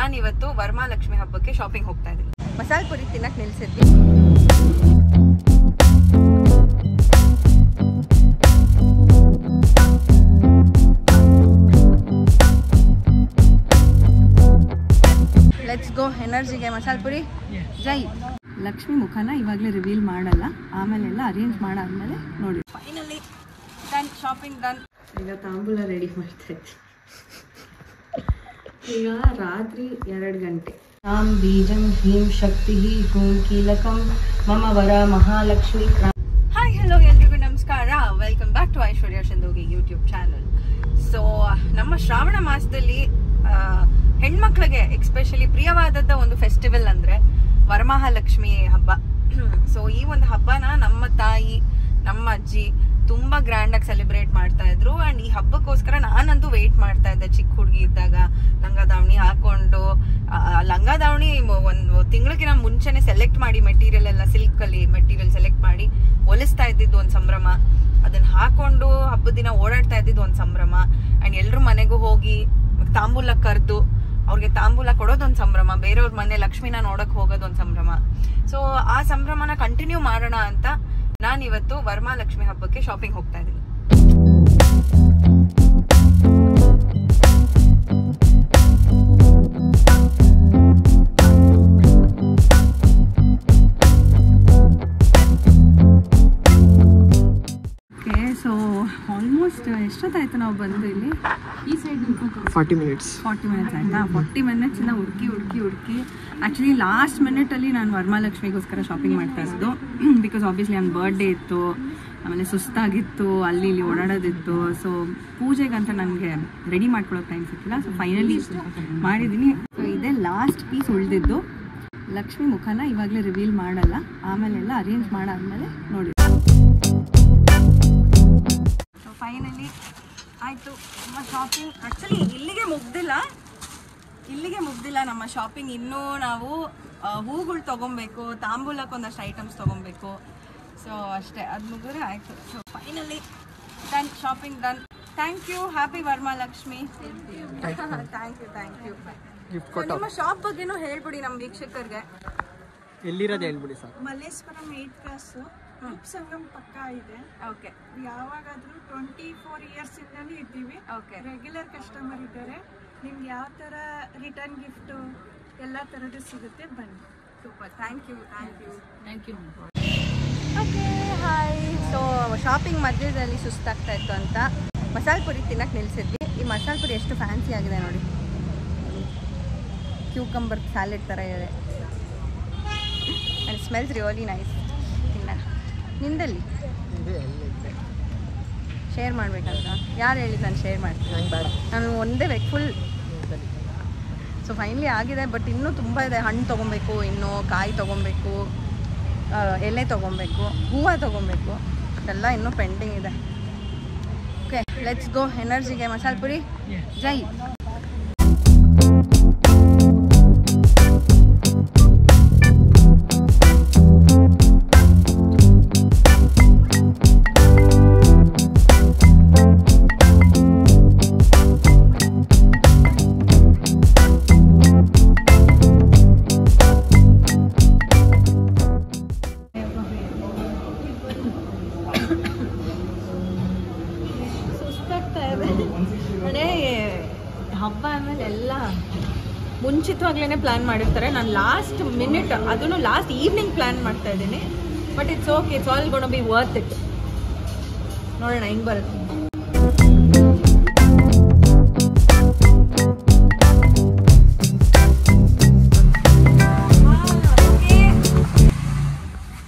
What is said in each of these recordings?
ನಾನಿವತ್ತು ವರಮಹಾಲಕ್ಷ್ಮಿ ಹಬ್ಬಕ್ಕೆ ಶಾಪಿಂಗ್ ಹೋಗ್ತಾ ಇದ್ದೀನಿ. ಮಸಾಲೆ ಪುರಿ ತಿನ್ನಕ್ಕೆ ನಿಲ್ಸಿದ್ವಿ. Let's go. ಎನರ್ಜಿಗೆ ಮಸಾಲೆ ಪುರಿ ಜೈ. ಲಕ್ಷ್ಮಿ ಮುಖನ ಇವಾಗಲೇ ರಿವೀಲ್ ಮಾಡಲ್ಲ, ಆಮೇಲೆಲ್ಲ ಅರೇಂಜ್ ಮಾಡಾದ್ಮೇಲೆ ನೋಡಿ. Finally done, shopping done. ಈಗ ತಾಂಬೂಲ ರೆಡಿ ಮಾಡ್ತಾ ಇದ್ವಿ. ಈಗ ರಾತ್ರಿ 2 ಗಂಟೆ. ರಾಮ್ ಬೀಜಂ ಹೀಂ ಶಕ್ತಿ ಹೂಂ ಕೀಲಕಂ ಮಮ ವರ ಮಹಾಲಕ್ಷ್ಮಿ. ಹಾಯ್ ಹಲೋ ಎಲ್ರಿಗೂ ನಮಸ್ಕಾರ. Welcome back to Aishwarya Shandogi YouTube channel. So ನಮ್ಮ ಶ್ರಾವಣ ಮಾಸದಲ್ಲಿ ಹೆಣ್ಮಕ್ಳಿಗೆ ಎಕ್ಸ್ಪೆಷಲಿ ಪ್ರಿಯವಾದದ್ದ ಒಂದು ಫೆಸ್ಟಿವಲ್ ಅಂದ್ರೆ ವರಮಹಾಲಕ್ಷ್ಮಿ ಹಬ್ಬ. ಸೊ ಈ ಒಂದು ಹಬ್ಬನ ನಮ್ಮ ತಾಯಿ, ನಮ್ಮ ಅಜ್ಜಿ ತುಂಬಾ ಗ್ರ್ಯಾಂಡ್ ಆಗಿ ಸೆಲೆಬ್ರೇಟ್ ಮಾಡ್ತಾ ಇದ್ರು. ಅಂಡ್ ಈ ಹಬ್ಬಕ್ಕೋಸ್ಕರ ನಾನಂತೂ ವೇಟ್ ಮಾಡ್ತಾ ಇದ್ದೆ ಚಿಕ್ಕ ಹುಡುಗಿ ಇದ್ದಾಗ. ಲಂಗ ದಾವಣಿ ಹಾಕೊಂಡು, ಲಂಗ ದಾವಣಿ ಒಂದು ತಿಂಗಳಿಗಿನ ಮುಂಚೆನೆ ಸೆಲೆಕ್ಟ್ ಮಾಡಿ ಮೆಟೀರಿಯಲ್ ಎಲ್ಲ ಸಿಲ್ಕ್ ಅಲ್ಲಿ ಮೆಟೀರಿಯಲ್ ಸೆಲೆಕ್ಟ್ ಮಾಡಿ ಹೊಲಿಸ್ತಾ ಇದ್ದಿದ್ದು ಒಂದು ಸಂಭ್ರಮ. ಅದನ್ನ ಹಾಕೊಂಡು ಹಬ್ಬದ ದಿನ ಓಡಾಡ್ತಾ ಇದ್ದಿದ್ದು ಒಂದು ಸಂಭ್ರಮ. ಅಂಡ್ ಎಲ್ರು ಮನೆಗೂ ಹೋಗಿ ತಾಂಬೂಲ ಕರೆದು ಅವ್ರಿಗೆ ತಾಂಬೂಲ ಕೊಡೋದೊಂದು ಸಂಭ್ರಮ. ಬೇರೆಯವ್ರ ಮನೆ ಲಕ್ಷ್ಮಿನ ನೋಡಕ್ ಹೋಗೋದೊಂದು ಸಂಭ್ರಮ. ಸೊ ಆ ಸಂಭ್ರಮನ ಕಂಟಿನ್ಯೂ ಮಾಡೋಣ ಅಂತ ನಾನಿವತ್ತು ವರಮಹಾಲಕ್ಷ್ಮಿ ಹಬ್ಬಕ್ಕೆ ಶಾಪಿಂಗ್ ಹೋಗ್ತಾ ಇದ್ದೀನಿ. ಸೊ ಆಲ್ಮೋಸ್ಟ್ ಎಷ್ಟೊತ್ತಾಯ್ತು ನಾವು ಬಂದು ಇಲ್ಲಿ? ಈ ಸೈಡ್ 40 ಮಿನಿಟ್ಸ್ ಆಯ್ತಾ? 40 ಮಿನಿಟ್ಸ್ ಇಂದ ಹುಡುಕಿ ಆ್ಯಕ್ಚುಲಿ ಲಾಸ್ಟ್ ಮಿನಿಟಲ್ಲಿ ನಾನು ವರಮಹಾಲಕ್ಷ್ಮಿಗೋಸ್ಕರ ಶಾಪಿಂಗ್ ಮಾಡ್ತಾ ಇರೋದು. ಬಿಕಾಸ್ ಆಬ್ವಿಯಸ್ಲಿ ನನ್ನ ಬರ್ಡೇ ಇತ್ತು, ಆಮೇಲೆ ಸುಸ್ತಾಗಿತ್ತು, ಅಲ್ಲಿ ಇಲ್ಲಿ ಓಡಾಡೋದಿತ್ತು. ಸೊ ಪೂಜೆಗಂತ ನನಗೆ ರೆಡಿ ಮಾಡ್ಕೊಳ್ಳೋಕೆ ಟೈಮ್ ಸಿಕ್ಕಿಲ್ಲ. ಸೊ ಫೈನಲಿ ಮಾಡಿದ್ದೀನಿ. ಸೊ ಇದೇ ಲಾಸ್ಟ್ ಪೀಸ್ ಉಳಿದಿದ್ದು. ಲಕ್ಷ್ಮಿ ಮುಖನ ಇವಾಗಲೇ ರಿವೀಲ್ ಮಾಡಲ್ಲ, ಆಮೇಲೆಲ್ಲ ಅರೇಂಜ್ ಮಾಡಾದ್ಮೇಲೆ ನೋಡಿ. ಫೈನಲಿ ಆಯಿತು ನಮ್ಮ ಶಾಪಿಂಗ್. ಆ್ಯಕ್ಚುಲಿ ಇಲ್ಲಿಗೆ ಮುಗ್ದಿಲ್ಲ ನಮ್ಮ ಶಾಪಿಂಗ್. ಇನ್ನೂ ನಾವು ಹೂಗಳು ತೊಗೊಬೇಕು, ತಾಂಬೂಲಕ್ಕೆ ಒಂದಷ್ಟು ಐಟಮ್ಸ್ ತೊಗೊಬೇಕು. ಸೊ ಅಷ್ಟೇ, ಅದು ಮುಗಿದ್ರೆ ಆಯಿತು. So finally done, shopping done. Thank you. Happy Varamahalakshmi. Thank you. ನಿಮ್ಮ ಶಾಪ್ ಬಗ್ಗೆನೂ ಹೇಳ್ಬಿಡಿ ನಮ್ಮ ವೀಕ್ಷಕರಿಗೆ. ಎಲ್ಲಿರೋದು ಹೇಳ್ಬಿಡಿ sir. Malleshwaram 8th cross Sangam ಪಕ್ಕ ಇದೆ. ಓಕೆ. ಯಾವಾಗಾದ್ರೂ 24 ಇಯರ್ಸ್ ಇಂದಾನು ಇದ್ದೀವಿ. ಓಕೆ. ರೆಗ್ಯುಲರ್ ಕಸ್ಟಮರ್ ಇದ್ದಾರೆ. ನಿಮ್ಗೆ ಯಾವ ಥರ ರಿಟರ್ನ್ ಗಿಫ್ಟು ಎಲ್ಲ ಥರದ್ದು ಸಿಗುತ್ತೆ, ಬನ್ನಿ. Super. Thank you. Okay, hi. So shopping ಮಧ್ಯದಲ್ಲಿ ಸುಸ್ತಾಗ್ತಾ ಇತ್ತು ಅಂತ ಮಸಾಲೆ ಪುರಿ ತಿನ್ನಕ್ಕೆ ನಿಲ್ಸಿದ್ವಿ. ಈ ಮಸಾಲೆ ಪುರಿ ಎಷ್ಟು ಫ್ಯಾನ್ಸಿ ಆಗಿದೆ ನೋಡಿ. ಕ್ಯೂಕಂಬರ್ ಸ್ಯಾಲೆಡ್ ಥರ ಇದೆ. And smells really nice. ತಿನ್ನೋಣ. ನಿಂದಲ್ಲಿ ಶೇರ್ ಮಾಡ್ಬೇಕಂತ ಯಾರು ಹೇಳಿದ್ದು? ನಾನು ಶೇರ್ ಮಾಡ್ತೀನಿ. ನಾನು ಒಂದೇ ಬೇಕು ಫುಲ್. ಸೊ ಫೈನಲಿ ಆಗಿದೆ. ಬಟ್ ಇನ್ನೂ ತುಂಬ ಇದೆ. ಹಣ್ಣು ತೊಗೊಬೇಕು, ಇನ್ನೂ ಕಾಯಿ ತೊಗೊಬೇಕು, ಎಲೆ ತೊಗೊಬೇಕು, ಹೂವು ತೊಗೊಬೇಕು. ಅದೆಲ್ಲ ಇನ್ನೂ ಪೆಂಡಿಂಗ್ ಇದೆ. Okay, let's go. ಎನರ್ಜಿಗೆ ಮಸಾಲೆ ಪುರಿ ಜೈ. ಹಬ್ಬ ಆಮೇಲೆ ಎಲ್ಲ ಮುಂಚಿತವಾಗ್ಲೇ ಪ್ಲ್ಯಾನ್ ಮಾಡಿರ್ತಾರೆ. ನಾನು ಲಾಸ್ಟ್ ಮಿನಿಟ್, ಅದನ್ನು ಲಾಸ್ಟ್ ಈವ್ನಿಂಗ್ ಪ್ಲ್ಯಾನ್ ಮಾಡ್ತಾ ಇದ್ದೀನಿ. But it's okay, it's all gonna be worth it. ನೋಡೋಣ ಹೆಂಗೆ ಬರುತ್ತೆ.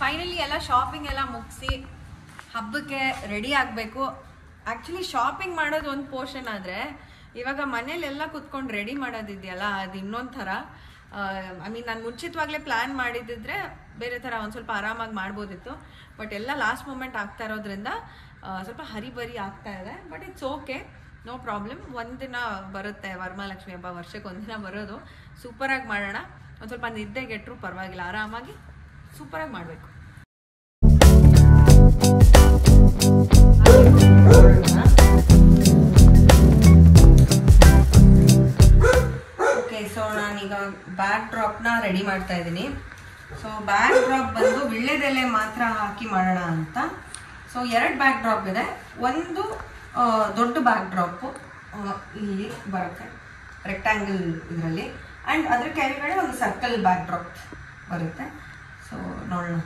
ಫೈನಲಿ ಎಲ್ಲ ಶಾಪಿಂಗ್ ಎಲ್ಲ ಮುಗಿಸಿ ಹಬ್ಬಕ್ಕೆ ರೆಡಿ ಆಗಬೇಕು. ಆ್ಯಕ್ಚುಲಿ ಶಾಪಿಂಗ್ ಮಾಡೋದು ಒಂದು ಪೋರ್ಷನ್ ಆದರೆ, ಇವಾಗ ಮನೇಲೆಲ್ಲ ಕುತ್ಕೊಂಡು ರೆಡಿ ಮಾಡೋದಿದೆಯಲ್ಲ, ಅದು ಇನ್ನೊಂದು ಥರ. ಐ ಮೀನ್ ನಾನು ಮುಂಚಿತವಾಗಲೇ ಪ್ಲ್ಯಾನ್ ಮಾಡಿದ್ದಿದ್ರೆ ಬೇರೆ ಥರ ಒಂದು ಸ್ವಲ್ಪ ಆರಾಮಾಗಿ ಮಾಡ್ಬೋದಿತ್ತು. ಬಟ್ ಎಲ್ಲ ಲಾಸ್ಟ್ ಮೂಮೆಂಟ್ ಆಗ್ತಾ ಇರೋದ್ರಿಂದ ಸ್ವಲ್ಪ ಹರಿಬರಿ ಆಗ್ತಾ ಇದೆ. But it's okay, no problem. ಒಂದಿನ ಬರುತ್ತೆ ವರಮಹಾಲಕ್ಷ್ಮಿ ಹಬ್ಬ, ವರ್ಷಕ್ಕೆ ಒಂದಿನ ಬರೋದು. ಸೂಪರಾಗಿ ಮಾಡೋಣ. ಒಂದು ಸ್ವಲ್ಪ ನಿದ್ದೆಗೆಟ್ಟರು ಪರವಾಗಿಲ್ಲ, ಆರಾಮಾಗಿ ಸೂಪರಾಗಿ ಮಾಡಬೇಕು. ಓಕೆ, ಸೊ ನಾನು ನಾನೀಗ ಬ್ಯಾಕ್ ಡ್ರಾಪ್ನ ರೆಡಿ ಮಾಡ್ತಾ ಇದ್ದೀನಿ. ಸೊ ಬ್ಯಾಕ್ ಡ್ರಾಪ್ ಬಂದು ವಿಳ್ಳೆದೆಲೆ ಮಾತ್ರ ಹಾಕಿ ಮಾಡೋಣ ಅಂತ. ಸೊ 2 ಬ್ಯಾಕ್ ಡ್ರಾಪ್ ಇದೆ. ಒಂದು ದೊಡ್ಡ ಬ್ಯಾಕ್ ಡ್ರಾಪು ಇಲ್ಲಿ ಬರುತ್ತೆ ರೆಕ್ಟ್ಯಾಂಗಲ್ ಇದರಲ್ಲಿ, ಆ್ಯಂಡ್ ಅದ್ರ ಕೆಳಗಡೆ ಒಂದು ಸರ್ಕಲ್ ಬ್ಯಾಕ್ ಡ್ರಾಪ್ ಬರುತ್ತೆ. ಸೊ ನೋಡೋಣ.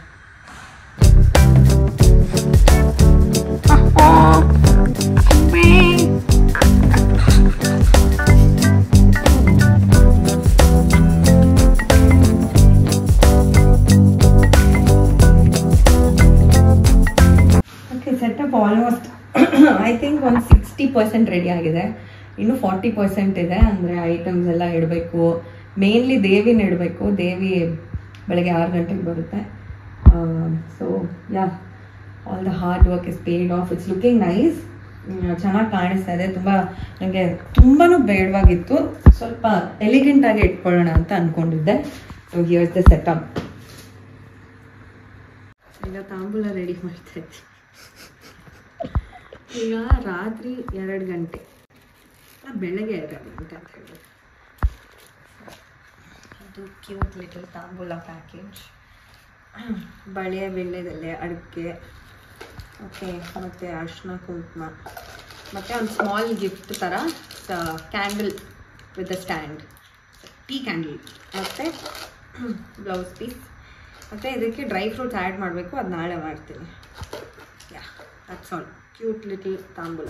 ಸೆಟಪ್ ಆಲ್ಮೋಸ್ಟ್ ಐ ಥಿಂಕ್ ಒಂದು 60% ರೆಡಿ ಆಗಿದೆ. ಇನ್ನು 40% ಇದೆ. ಅಂದರೆ ಐಟಮ್ಸ್ ಎಲ್ಲ ಇಡಬೇಕು. ಮೇನ್ಲಿ ದೇವಿನ ಇಡಬೇಕು. ದೇವಿ ಬೆಳಗ್ಗೆ 6 ಗಂಟೆಗೆ ಬರುತ್ತೆ. So yeah, all the hard work is paid of. It's looking nice. ಚೆನ್ನಾಗಿ ಕಾಣಿಸ್ತಾ ಇದೆ. ತುಂಬ ನನಗೆ ತುಂಬಾ ಬೇಡವಾಗಿತ್ತು, ಸ್ವಲ್ಪ ಎಲಿಗೆಂಟಾಗಿ ಇಟ್ಕೊಳ್ಳೋಣ ಅಂತ ಅಂದ್ಕೊಂಡಿದ್ದೆ. So here's the setup. ಈಗ ತಾಂಬೂಲ ರೆಡಿ ಮಾಡ್ತಾ ಇದ್ದೆ. ಈಗ ರಾತ್ರಿ 2 ಗಂಟೆ, ಬೆಳಗ್ಗೆ 2 ಗಂಟೆ ಅಂತ ಹೇಳಿ. ಇದು ಕ್ಯೂಟ್ ಲಿಟಲ್ ತಾಂಬೂಲ ಪ್ಯಾಕೇಜ್. ಬಳೆ, ಬೆಳ್ಳೆದೆಲೆ, ಅಡಿಕೆ, ಓಕೆ, ಮತ್ತು ಅರಿಶಿನ ಕುಂಕುಮ, ಮತ್ತು ಒಂದು ಸ್ಮಾಲ್ ಗಿಫ್ಟ್ ಥರ candle with a stand, tea candle, ಮತ್ತು ಬ್ಲೌಸ್ ಪೀಸ್, ಮತ್ತು ಇದಕ್ಕೆ ಡ್ರೈ ಫ್ರೂಟ್ಸ್ ಆ್ಯಡ್ ಮಾಡಬೇಕು. ಅದು ನಾಳೆ ಮಾಡ್ತೀನಿ. Yeah, that's all. Cute little ತಾಂಬೂಲ.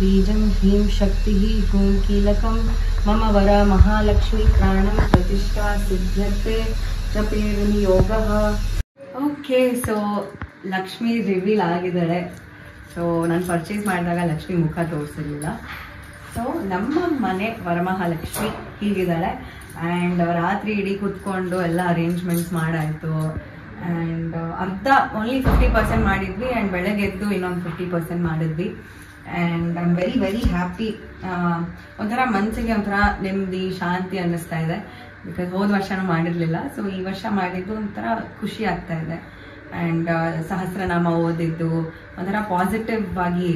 बीजं ह्रीं शक्तिः हूं कीलकं मम वर महालक्ष्मी प्राणं प्रतिष्ठा सिद्ध्यते जपेरनि योगः. ಓಕೆ, ಸೊ ಲಕ್ಷ್ಮಿ ರಿವೀಲ್ ಆಗಿದ್ದಾಳೆ. ಸೊ ನಾನು ಪರ್ಚೇಸ್ ಮಾಡಿದಾಗ ಲಕ್ಷ್ಮಿ ಮುಖ ತೋರಿಸಿರ್ಲಿಲ್ಲ. ಸೊ ನಮ್ಮ ಮನೆ ವರಮಹಾಲಕ್ಷ್ಮಿ ಹೀಗಿದ್ದಾಳೆ. ಆ್ಯಂಡ್ ರಾತ್ರಿ ಇಡೀ ಕೂತ್ಕೊಂಡು ಎಲ್ಲ ಅರೇಂಜ್ಮೆಂಟ್ಸ್ ಮಾಡಾಯಿತು. ಆ್ಯಂಡ್ ಅರ್ಧ ಓನ್ಲಿ 50% ಮಾಡಿದ್ವಿ, ಆ್ಯಂಡ್ ಬೆಳಗ್ಗೆ ಎದ್ದು ಇನ್ನೊಂದು 50% ಮಾಡಿದ್ವಿ. And I am very very happy. ಒಂಥರ ಮನಸ್ಸಿಗೆ ಒಂಥರ ನೆಮ್ಮದಿ, ಶಾಂತಿ ಅನ್ನಿಸ್ತಾ ಇದೆ. ಬಿಕಾಸ್ ಹೋದ ವರ್ಷನೂ ಮಾಡಿರಲಿಲ್ಲ. ಸೊ ಈ ವರ್ಷ ಮಾಡಿದ್ದು ಒಂಥರ ಖುಷಿ ಆಗ್ತಾ ಇದೆ. ಆ್ಯಂಡ್ ಸಹಸ್ರನಾಮ ಓದಿದ್ದು ಒಂಥರ ಪಾಸಿಟಿವ್ ಆಗಿ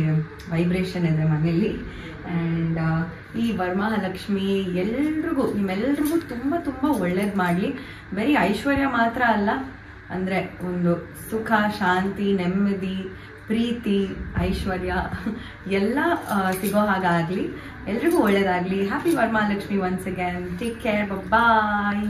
ವೈಬ್ರೇಷನ್ ಇದೆ ಮನೆಯಲ್ಲಿ. ಆ್ಯಂಡ್ ಈ ವರಮಹಾಲಕ್ಷ್ಮಿ ಎಲ್ರಿಗೂ, ನಿಮ್ಮೆಲ್ರಿಗೂ ತುಂಬ ತುಂಬ ಒಳ್ಳೇದು ಮಾಡಲಿ. ಬರೀ ಐಶ್ವರ್ಯ ಮಾತ್ರ ಅಲ್ಲ, ಅಂದರೆ ಒಂದು ಸುಖ, ಶಾಂತಿ, ನೆಮ್ಮದಿ, ಪ್ರೀತಿ, ಐಶ್ವರ್ಯ ಎಲ್ಲ ಸಿಗೋ ಹಾಗಾಗಲಿ. ಎಲ್ರಿಗೂ ಒಳ್ಳೇದಾಗಲಿ. Happy Varamahalakshmi once again. Take care. ಬಾಯ್.